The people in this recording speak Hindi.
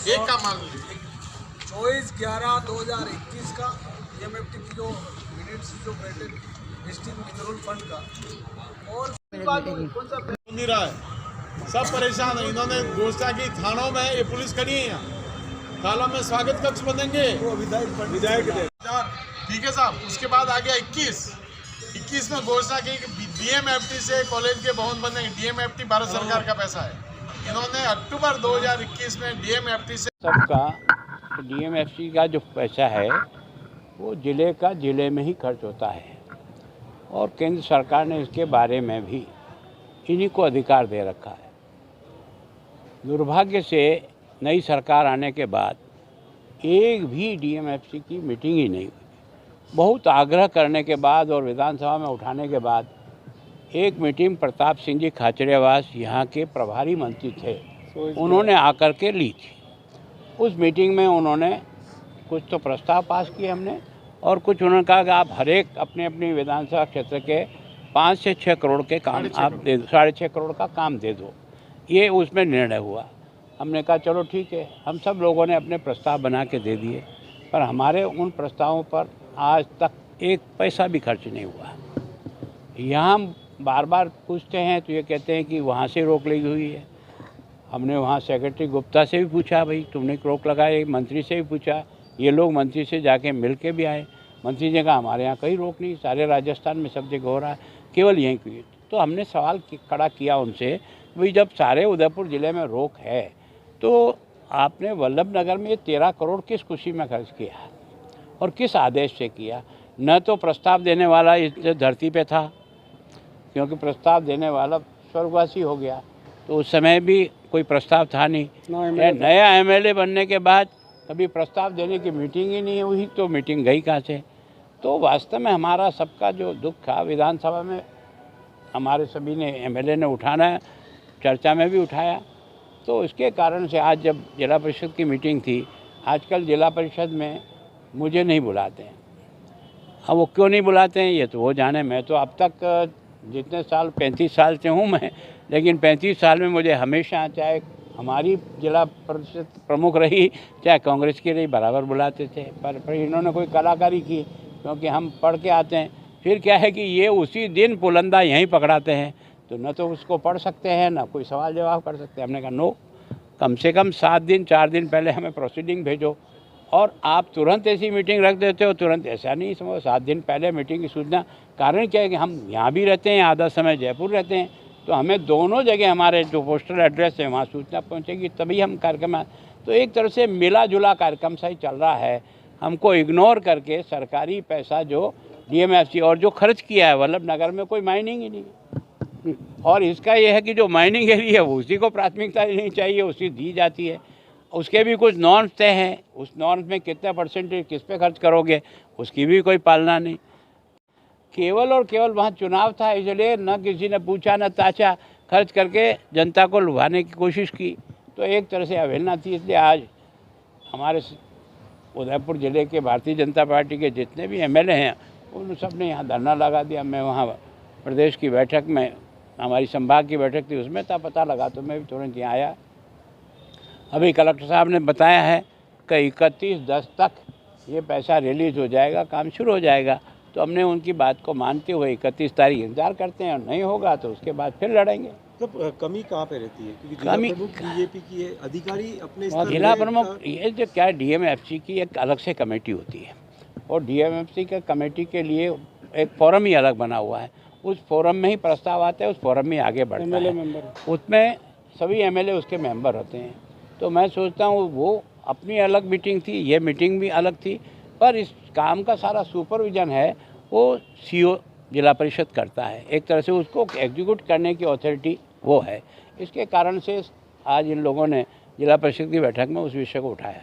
एक का मान लीजिए 24/11/2021 का DMFT की जो मिनट्स जो बैठे डिस्ट्रिक्ट मिनरल फंड का और सुन नहीं रहा है, सब परेशान है। इन्होंने घोषणा की थानों में ये पुलिस खड़ी है, यहाँ थानों में स्वागत कक्ष बनेंगे विधायक ठीक है साहब। उसके बाद आ गया 21 में घोषणा की कि DMFT से कॉलेज के भवन बनेंगे। DMFT भारत सरकार का पैसा है। इन्होंने अक्टूबर 2021 में DMFT से सबका DMFT का जो पैसा है वो जिले में ही खर्च होता है और केंद्र सरकार ने इसके बारे में भी इन्हीं को अधिकार दे रखा है। दुर्भाग्य से नई सरकार आने के बाद एक भी DMFT की मीटिंग ही नहीं हुई। बहुत आग्रह करने के बाद और विधानसभा में उठाने के बाद एक मीटिंग प्रताप सिंह जी खाचरियावास यहाँ के प्रभारी मंत्री थे, उन्होंने आकर के ली थी। उस मीटिंग में उन्होंने कुछ तो प्रस्ताव पास किए हमने और कुछ उन्होंने कहा कि आप हर एक अपने अपनी विधानसभा क्षेत्र के 5 से 6 करोड़ के काम आप दे दो, 6.5 करोड़ का काम दे दो। ये उसमें निर्णय हुआ। हमने कहा चलो ठीक है। हम सब लोगों ने अपने प्रस्ताव बना के दे दिए, पर हमारे उन प्रस्तावों पर आज तक एक पैसा भी खर्च नहीं हुआ। यहाँ बार बार पूछते हैं तो ये कहते हैं कि वहाँ से रोक लगी हुई है। हमने वहाँ सेक्रेटरी गुप्ता से भी पूछा, भाई तुमने रोक लगाई। मंत्री से भी पूछा, ये लोग मंत्री से जाके मिल के भी आए। मंत्री ने कहा हमारे यहाँ कहीं रोक नहीं, सारे राजस्थान में सब जगह हो रहा है, केवल यहीं की। तो हमने सवाल खड़ा किया उनसे, भाई जब सारे उदयपुर ज़िले में रोक है तो आपने वल्लभ नगर में ये 13 करोड़ किस खुशी में खर्च किया और किस आदेश से किया? न तो प्रस्ताव देने वाला इस धरती पे था, क्योंकि प्रस्ताव देने वाला स्वर्गवासी हो गया, तो उस समय भी कोई प्रस्ताव था नहीं। नया MLA बनने के बाद कभी प्रस्ताव देने की मीटिंग ही नहीं हुई, तो मीटिंग गई कहाँ से? तो वास्तव में हमारा सबका जो दुख था विधानसभा में हमारे सभी ने MLA ने उठाना, चर्चा में भी उठाया। तो इसके कारण से आज जब जिला परिषद की मीटिंग थी, आजकल जिला परिषद में मुझे नहीं बुलाते हैं। अब वो क्यों नहीं बुलाते हैं ये तो वो जाने। मैं तो अब तक जितने साल 35 साल से हूँ मैं, लेकिन 35 साल में मुझे हमेशा चाहे हमारी जिला परिषद प्रमुख रही चाहे कांग्रेस की रही, बराबर बुलाते थे। पर इन्होंने कोई कलाकारी की, क्योंकि हम पढ़ के आते हैं। फिर क्या है कि ये उसी दिन पुलंदा यहीं पकड़ाते हैं, तो न तो उसको पढ़ सकते हैं न कोई सवाल जवाब कर सकते हैं। हमने कहा नो, कम से कम 7 दिन 4 दिन पहले हमें प्रोसीडिंग भेजो। और आप तुरंत ऐसी मीटिंग रख देते हो, तुरंत ऐसा नहीं समझो। 7 दिन पहले मीटिंग की सूचना। कारण क्या है कि हम यहाँ भी रहते हैं, आधा समय जयपुर रहते हैं, तो हमें दोनों जगह हमारे जो पोस्टल एड्रेस है वहाँ सूचना पहुँचेगी, तभी हम कार्यक्रम। तो एक तरह से मिला जुला कार्यक्रम सा ही चल रहा है। हमको इग्नोर करके सरकारी पैसा जो DMFT और जो खर्च किया है वल्लभ नगर में, कोई माइनिंग ही नहीं। और इसका यह है कि जो माइनिंग एरिया है उसी को प्राथमिकता देनी चाहिए, उसी दी जाती है। उसके भी कुछ नॉर्म्स तय हैं, उस नॉर्म्स में कितना परसेंटेज किस पे खर्च करोगे उसकी भी कोई पालना नहीं। केवल और केवल वहाँ चुनाव था, इसलिए न किसी ने पूछा न ताचा, खर्च करके जनता को लुभाने की कोशिश की। तो एक तरह से अवहेलना थी। इसलिए आज हमारे उदयपुर ज़िले के भारतीय जनता पार्टी के जितने भी MLA हैं उन सब ने यहाँ धरना लगा दिया। मैं वहाँ प्रदेश की बैठक में, हमारी संभाग की बैठक थी, उसमें था पता लगा, तो मैं भी तुरंत यहाँ आया। अभी कलेक्टर साहब ने बताया है कि 31/10 तक ये पैसा रिलीज़ हो जाएगा, काम शुरू हो जाएगा। तो हमने उनकी बात को मानते हुए 31 तारीख इंतजार करते हैं, और नहीं होगा तो उसके बाद फिर लड़ेंगे। तो कमी कहाँ पे रहती है? क्योंकि कमी BJP की है, अधिकारी अपने जिला प्रमुख, ये जो क्या DMFT की एक अलग से कमेटी होती है, और DMFT के कमेटी के लिए एक फोरम ही अलग बना हुआ है। उस फोरम में ही प्रस्ताव आता है, उस फोरम में आगे बढ़ता है। उसमें सभी MLA उसके मेंबर होते हैं। तो मैं सोचता हूँ वो अपनी अलग मीटिंग थी, ये मीटिंग भी अलग थी, पर इस काम का सारा सुपरविजन है वो CO जिला परिषद करता है। एक तरह से उसको एग्जीक्यूट करने की अथॉरिटी वो है। इसके कारण से आज इन लोगों ने जिला परिषद की बैठक में उस विषय को उठाया।